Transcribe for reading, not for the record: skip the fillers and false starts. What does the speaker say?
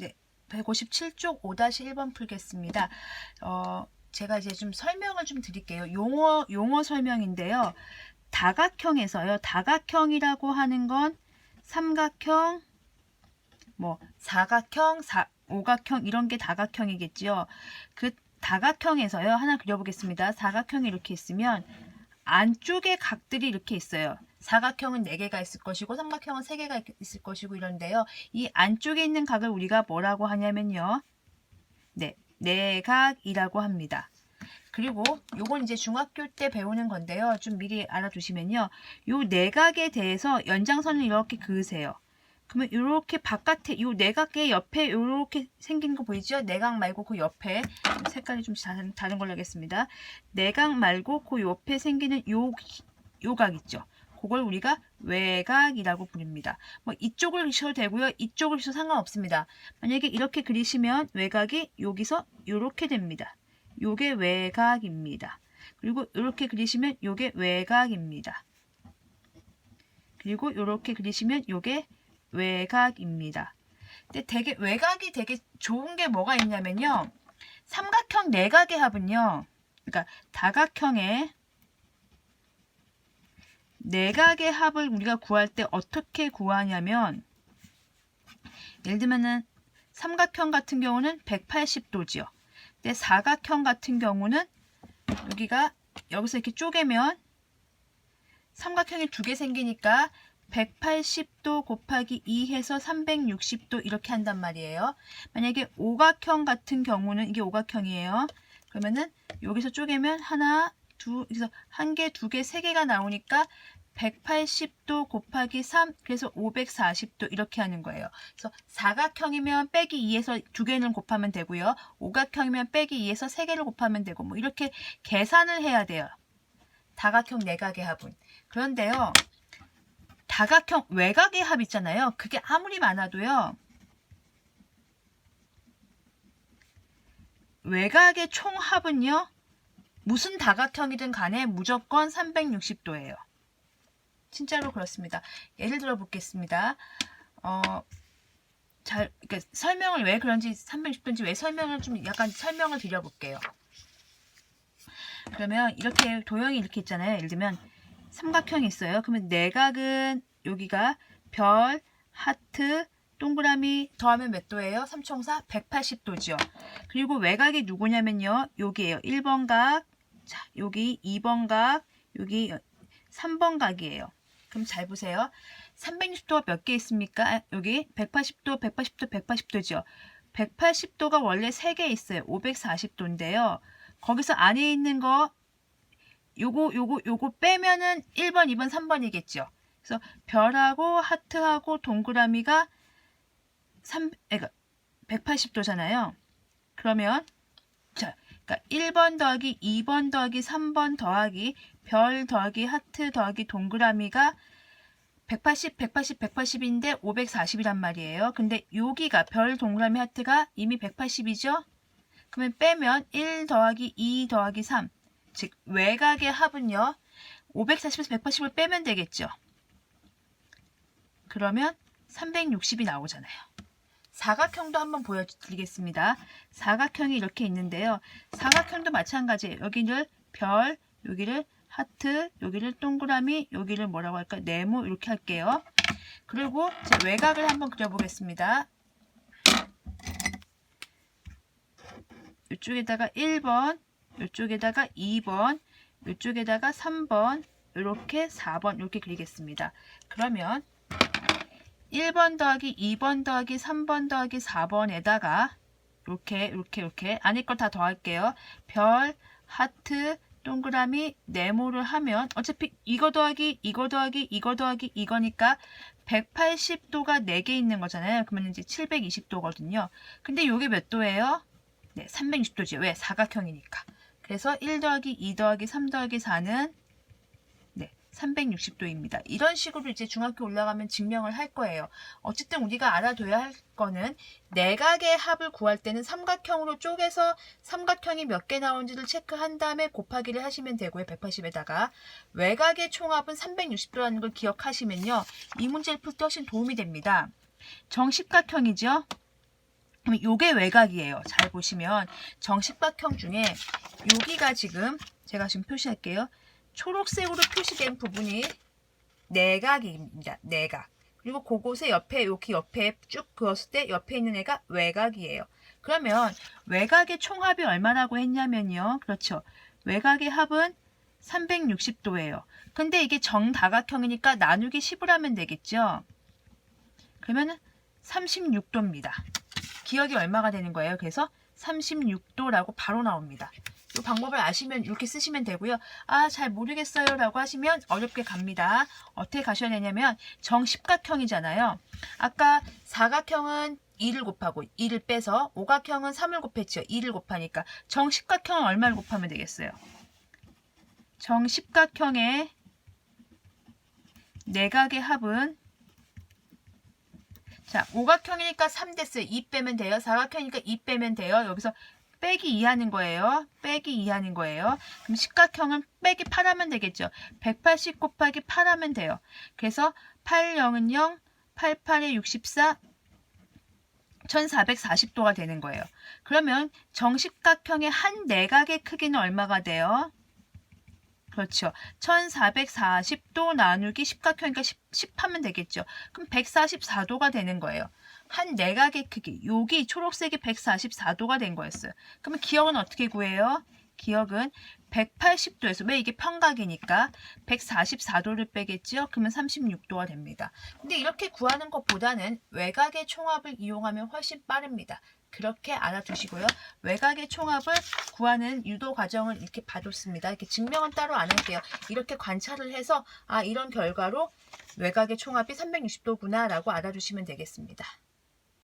네, 157쪽 5-1번 풀겠습니다. 제가 이제 좀 설명을 좀 드릴게요. 용어 설명인데요. 다각형에서요. 다각형이라고 하는 건 삼각형, 뭐 사각형, 오각형 이런 게 다각형이겠죠. 그 다각형에서요. 하나 그려보겠습니다. 사각형이 이렇게 있으면 안쪽에 각들이 이렇게 있어요. 사각형은 4개가 있을 것이고 삼각형은 3개가 있을 것이고 이런데요. 이 안쪽에 있는 각을 우리가 뭐라고 하냐면요. 네, 내각이라고 합니다. 그리고 요건 이제 중학교 때 배우는 건데요. 좀 미리 알아두시면요. 요 내각에 대해서 연장선을 이렇게 그으세요. 그러면 이렇게 바깥에 요 내각의 옆에 이렇게 생긴 거 보이죠? 내각 말고 그 옆에 색깔이 좀 다른 걸로 하겠습니다. 내각 말고 그 옆에 생기는 요 각 있죠? 그걸 우리가 외각이라고 부릅니다. 뭐 이쪽을 그리셔도 되고요. 이쪽을 그리셔도 상관없습니다. 만약에 이렇게 그리시면 외각이 여기서 이렇게 됩니다. 요게 외각입니다. 그리고 이렇게 그리시면 요게 외각입니다. 그리고 이렇게 그리시면 요게 외각입니다. 근데 되게 외각이 되게 좋은 게 뭐가 있냐면요. 삼각형 내각의 합은요. 그러니까 다각형의 내각의 합을 우리가 구할 때 어떻게 구하냐면 예를 들면은 삼각형 같은 경우는 180도지요. 근데 사각형 같은 경우는 여기서 이렇게 쪼개면 삼각형이 2개 생기니까 180도 곱하기 2 해서 360도 이렇게 한단 말이에요. 만약에 오각형 같은 경우는 이게 오각형이에요. 그러면은 여기서 쪼개면 하나, 둘, 그래서 1개, 2개, 3개가 나오니까 180도 곱하기 3, 그래서 540도 이렇게 하는 거예요. 그래서 사각형이면 빼기 2에서 2개를 곱하면 되고요. 오각형이면 빼기 2에서 3개를 곱하면 되고 뭐 이렇게 계산을 해야 돼요. 다각형 내각의 합은. 그런데요. 다각형 외각의 합 있잖아요. 그게 아무리 많아도요. 외각의 총합은요. 무슨 다각형이든 간에 무조건 360도예요. 진짜로 그렇습니다. 예를 들어 보겠습니다. 그러니까 설명을 왜 그런지 360도인지 왜 설명을 좀 약간 설명을 드려볼게요. 그러면 이렇게 도형이 이렇게 있잖아요. 예를 들면 삼각형이 있어요. 그러면 내각은 여기가 별, 하트, 동그라미 더하면 몇 도예요? 3총사 180도죠. 그리고 외각이 누구냐면요. 여기에요. 1번 각, 자, 여기 2번 각, 여기 3번 각이에요. 그럼 잘 보세요. 360도가 몇 개 있습니까? 여기 180도, 180도, 180도죠. 180도가 원래 3개 있어요. 540도인데요. 거기서 안에 있는 거 요거 빼면은 1번, 2번, 3번이겠죠. 그래서 별하고 하트하고 동그라미가 180도잖아요. 그러면 자, 그러니까 1번 더하기 2번 더하기 3번 더하기 별 더하기 하트 더하기 동그라미가 180, 180, 180인데 540이란 말이에요. 근데 여기가 별 동그라미 하트가 이미 180이죠? 그러면 빼면 1 더하기 2 더하기 3. 즉 외각의 합은요. 540에서 180을 빼면 되겠죠. 그러면 360이 나오잖아요. 사각형도 한번 보여드리겠습니다. 사각형이 이렇게 있는데요. 사각형도 마찬가지예요. 여기를 별, 여기를 하트, 여기를 동그라미, 여기를 뭐라고 할까? 네모 이렇게 할게요. 그리고 제 외곽을 한번 그려보겠습니다. 이쪽에다가 1번, 이쪽에다가 2번, 이쪽에다가 3번, 이렇게 4번 이렇게 그리겠습니다. 그러면 1번 더하기 2번 더하기 3번 더하기 4번에다가 이렇게 안에 걸 다 더할게요. 별, 하트, 동그라미, 네모를 하면 어차피 이거 더하기 이거 더하기 이거 더하기 이거니까 180도가 4개 있는 거잖아요. 그러면 이제 720도거든요. 근데 이게 몇 도예요? 네, 360도죠. 왜? 사각형이니까. 그래서 1 더하기 2 더하기 3 더하기 4는 네, 360도입니다. 이런 식으로 이제 중학교 올라가면 증명을 할 거예요. 어쨌든 우리가 알아둬야 할 거는 내각의 합을 구할 때는 삼각형으로 쪼개서 삼각형이 몇 개 나온지를 체크한 다음에 곱하기를 하시면 되고요. 180에다가 외각의 총합은 360도라는 걸 기억하시면요. 이 문제를 풀 때 훨씬 도움이 됩니다. 정십각형이죠. 요게 외곽이에요. 잘 보시면 정십각형 중에 여기가 지금 제가 지금 표시할게요. 초록색으로 표시된 부분이 내각입니다. 내각. 그리고 그곳에 옆에 여기 옆에 쭉 그었을 때 옆에 있는 애가 외곽이에요. 그러면 외곽의 총합이 얼마라고 했냐면요. 그렇죠. 외곽의 합은 360도예요. 근데 이게 정다각형이니까 나누기 10을 하면 되겠죠. 그러면 36도입니다. 기억이 얼마가 되는 거예요? 그래서 36도라고 바로 나옵니다. 이 방법을 아시면 이렇게 쓰시면 되고요. 아, 잘 모르겠어요 라고 하시면 어렵게 갑니다. 어떻게 가셔야 되냐면 정십각형이잖아요. 아까 사각형은 2를 곱하고 2를 빼서 오각형은 3을 곱했죠. 2를 곱하니까 정십각형은 얼마를 곱하면 되겠어요? 정십각형의 내각의 합은 자, 오각형이니까 3 됐어요. 2 빼면 돼요. 사각형이니까 2 빼면 돼요. 여기서 빼기 2 하는 거예요. 빼기 2 하는 거예요. 그럼 십각형은 빼기 8 하면 되겠죠. 180 곱하기 8 하면 돼요. 그래서 8, 0은 0, 8, 8에 64, 1440도가 되는 거예요. 그러면 정십각형의 한 내각의 크기는 얼마가 돼요? 그렇죠. 1440도 나누기 십각형이니까 10 하면 되겠죠. 그럼 144도가 되는 거예요. 한 내각의 크기, 여기 초록색이 144도가 된 거였어요. 그러면 기억은 어떻게 구해요? 기억은 180도에서, 왜 이게 평각이니까 144도를 빼겠죠? 그러면 36도가 됩니다. 근데 이렇게 구하는 것보다는 외곽의 총합을 이용하면 훨씬 빠릅니다. 그렇게 알아두시고요. 외곽의 총합을 구하는 유도 과정을 이렇게 봐뒀습니다. 이렇게 증명은 따로 안 할게요. 이렇게 관찰을 해서 아, 이런 결과로 외곽의 총합이 360도구나 라고 알아두시면 되겠습니다.